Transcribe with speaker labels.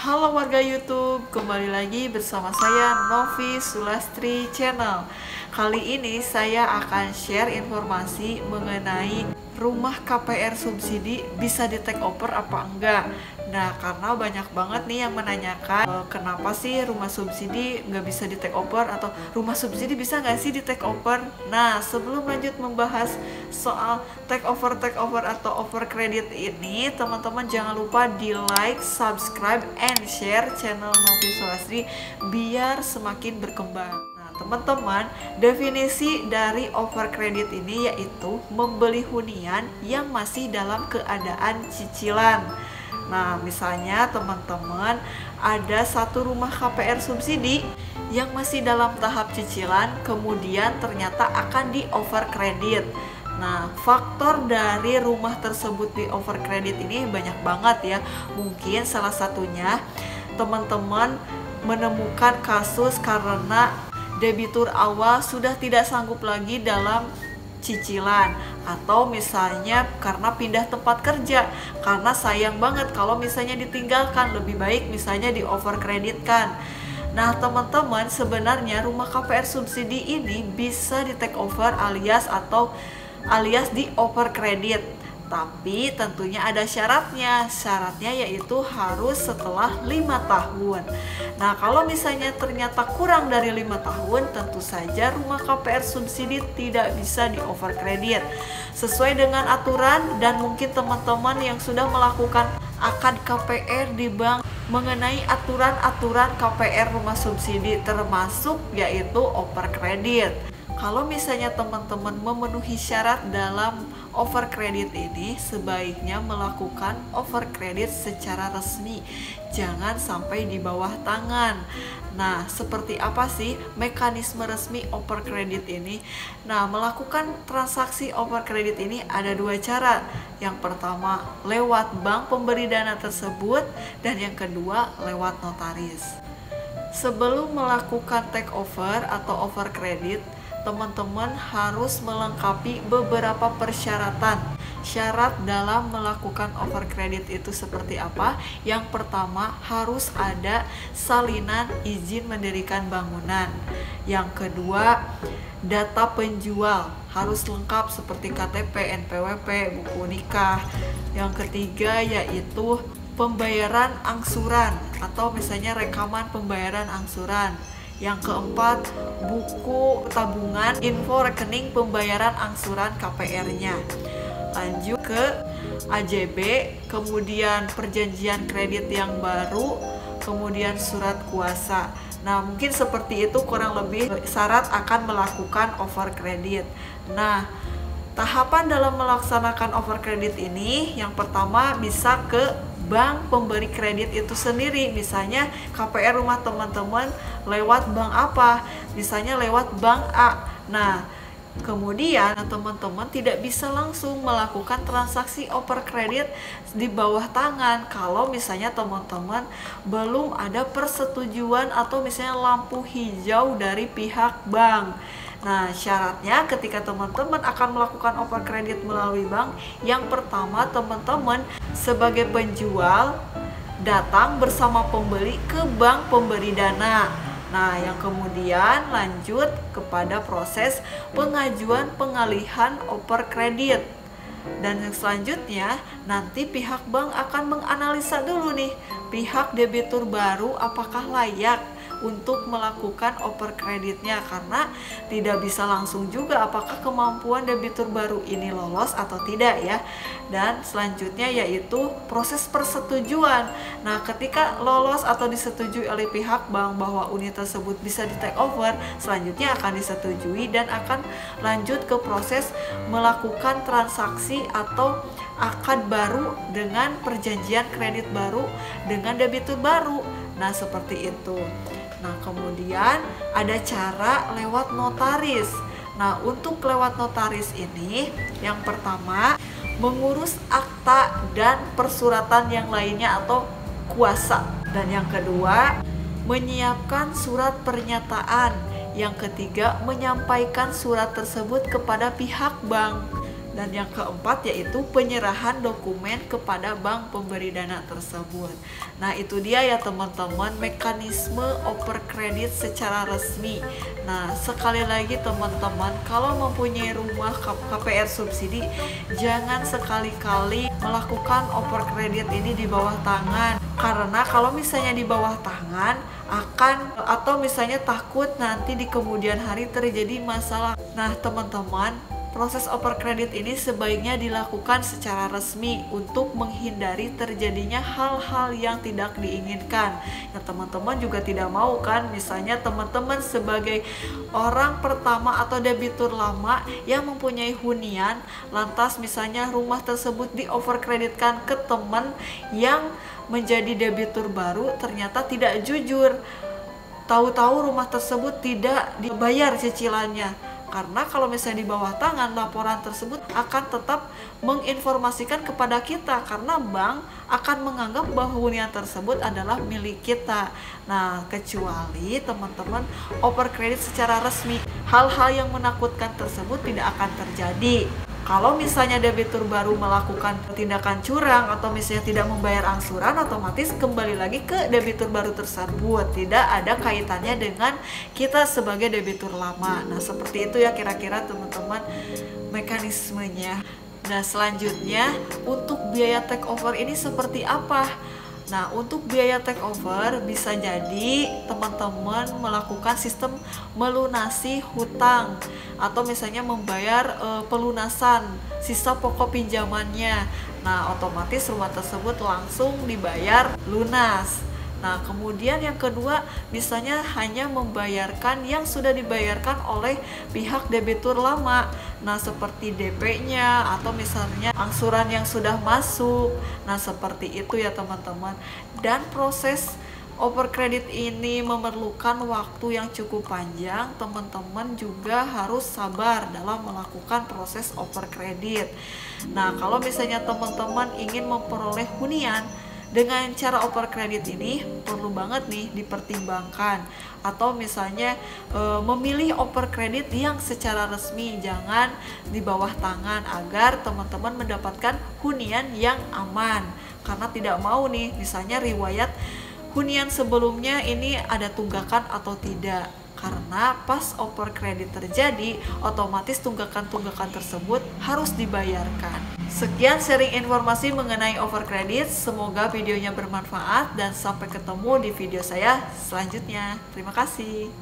Speaker 1: Halo warga YouTube, kembali lagi bersama saya Novi Sulastri Channel. Kali ini saya akan share informasi mengenai rumah KPR subsidi bisa di take over apa enggak. Nah, karena banyak banget nih yang menanyakan kenapa sih rumah subsidi nggak bisa di take over, atau rumah subsidi bisa nggak sih di take over. Nah, sebelum lanjut membahas soal take over atau over credit ini, teman-teman jangan lupa di like, subscribe, and share channel Novi Sulastri biar semakin berkembang. Teman-teman, definisi dari over credit ini yaitu membeli hunian yang masih dalam keadaan cicilan. Nah, misalnya teman-teman ada satu rumah KPR subsidi yang masih dalam tahap cicilan, kemudian ternyata akan di over credit. Nah, faktor dari rumah tersebut di over credit ini banyak banget ya. Mungkin salah satunya teman-teman menemukan kasus karena debitur awal sudah tidak sanggup lagi dalam cicilan, atau misalnya karena pindah tempat kerja, karena sayang banget kalau misalnya ditinggalkan, lebih baik misalnya di over creditkan. Nah teman-teman, sebenarnya rumah KPR subsidi ini bisa di take over alias di over credit, tapi tentunya ada syaratnya. Syaratnya yaitu harus setelah 5 tahun. Nah, kalau misalnya ternyata kurang dari 5 tahun, tentu saja rumah KPR subsidi tidak bisa di over credit sesuai dengan aturan. Dan mungkin teman-teman yang sudah melakukan akad KPR di bank mengenai aturan-aturan KPR rumah subsidi, termasuk yaitu over credit. Kalau misalnya teman-teman memenuhi syarat dalam over credit ini, sebaiknya melakukan over credit secara resmi, jangan sampai di bawah tangan. Nah, seperti apa sih mekanisme resmi over credit ini? Nah, melakukan transaksi over credit ini ada dua cara. Yang pertama lewat bank pemberi dana tersebut, dan yang kedua lewat notaris. Sebelum melakukan take over atau over credit, teman-teman harus melengkapi beberapa persyaratan. Syarat dalam melakukan over credit itu seperti apa? Yang pertama, harus ada salinan izin mendirikan bangunan. Yang kedua, data penjual harus lengkap seperti KTP, NPWP, buku nikah. Yang ketiga yaitu pembayaran angsuran, atau misalnya rekaman pembayaran angsuran. Yang keempat, buku tabungan, info rekening pembayaran angsuran KPR-nya. Lanjut ke AJB, kemudian perjanjian kredit yang baru, kemudian surat kuasa. Nah, mungkin seperti itu kurang lebih syarat akan melakukan over credit. Nah, tahapan dalam melaksanakan over credit ini, yang pertama bisa ke bank pemberi kredit itu sendiri. Misalnya KPR rumah teman-teman lewat bank apa? Misalnya lewat bank A. Nah, kemudian teman-teman tidak bisa langsung melakukan transaksi over credit di bawah tangan kalau misalnya teman-teman belum ada persetujuan atau misalnya lampu hijau dari pihak bank. Nah, syaratnya ketika teman-teman akan melakukan over credit melalui bank, yang pertama teman-teman sebagai penjual datang bersama pembeli ke bank pemberi dana. Nah, yang kemudian lanjut kepada proses pengajuan pengalihan over credit. Dan yang selanjutnya nanti pihak bank akan menganalisa dulu nih, pihak debitur baru apakah layak untuk melakukan over creditnya, karena tidak bisa langsung juga apakah kemampuan debitur baru ini lolos atau tidak ya. Dan selanjutnya yaitu proses persetujuan. Nah, ketika lolos atau disetujui oleh pihak bank bahwa unit tersebut bisa di take over, selanjutnya akan disetujui dan akan lanjut ke proses melakukan transaksi atau akad baru dengan perjanjian kredit baru dengan debitur baru. Nah, seperti itu. Nah, kemudian ada cara lewat notaris. Nah, untuk lewat notaris ini, yang pertama mengurus akta dan persuratan yang lainnya atau kuasa. Dan yang kedua, menyiapkan surat pernyataan. Yang ketiga, menyampaikan surat tersebut kepada pihak bank. Dan yang keempat yaitu penyerahan dokumen kepada bank pemberi dana tersebut. Nah, itu dia ya teman-teman, mekanisme oper kredit secara resmi. Nah, sekali lagi teman-teman, kalau mempunyai rumah KPR subsidi, jangan sekali-kali melakukan oper kredit ini di bawah tangan. Karena kalau misalnya di bawah tangan atau misalnya takut nanti di kemudian hari terjadi masalah. Nah, teman-teman, proses oper kredit ini sebaiknya dilakukan secara resmi untuk menghindari terjadinya hal-hal yang tidak diinginkan. Nah, teman-teman juga tidak mau kan, misalnya teman-teman sebagai orang pertama atau debitur lama yang mempunyai hunian, lantas misalnya rumah tersebut di over kreditkan ke teman yang menjadi debitur baru, ternyata tidak jujur. Tahu-tahu rumah tersebut tidak dibayar cicilannya. Karena kalau misalnya di bawah tangan, laporan tersebut akan tetap menginformasikan kepada kita, karena bank akan menganggap bahwa hunian tersebut adalah milik kita. Nah, kecuali teman-teman oper kredit secara resmi, hal-hal yang menakutkan tersebut tidak akan terjadi. Kalau misalnya debitur baru melakukan tindakan curang atau misalnya tidak membayar angsuran, otomatis kembali lagi ke debitur baru tersebut. Tidak ada kaitannya dengan kita sebagai debitur lama. Nah, seperti itu ya kira-kira teman-teman mekanismenya. Nah, selanjutnya untuk biaya take over ini seperti apa? Nah, untuk biaya take over bisa jadi teman-teman melakukan sistem melunasi hutang atau misalnya membayar pelunasan sisa pokok pinjamannya. Nah, otomatis rumah tersebut langsung dibayar lunas. Nah, kemudian yang kedua, misalnya hanya membayarkan yang sudah dibayarkan oleh pihak debitur lama. Nah, seperti DP-nya atau misalnya angsuran yang sudah masuk. Nah, seperti itu ya teman-teman. Dan proses oper kredit ini memerlukan waktu yang cukup panjang. Teman-teman juga harus sabar dalam melakukan proses oper kredit. Nah, kalau misalnya teman-teman ingin memperoleh hunian dengan cara oper kredit ini, perlu banget nih dipertimbangkan. Atau misalnya memilih oper kredit yang secara resmi, jangan di bawah tangan, agar teman-teman mendapatkan hunian yang aman. Karena tidak mau nih misalnya riwayat hunian sebelumnya ini ada tunggakan atau tidak. Karena pas oper kredit terjadi, otomatis tunggakan-tunggakan tersebut harus dibayarkan. Sekian sharing informasi mengenai oper kredit. Semoga videonya bermanfaat dan sampai ketemu di video saya selanjutnya. Terima kasih.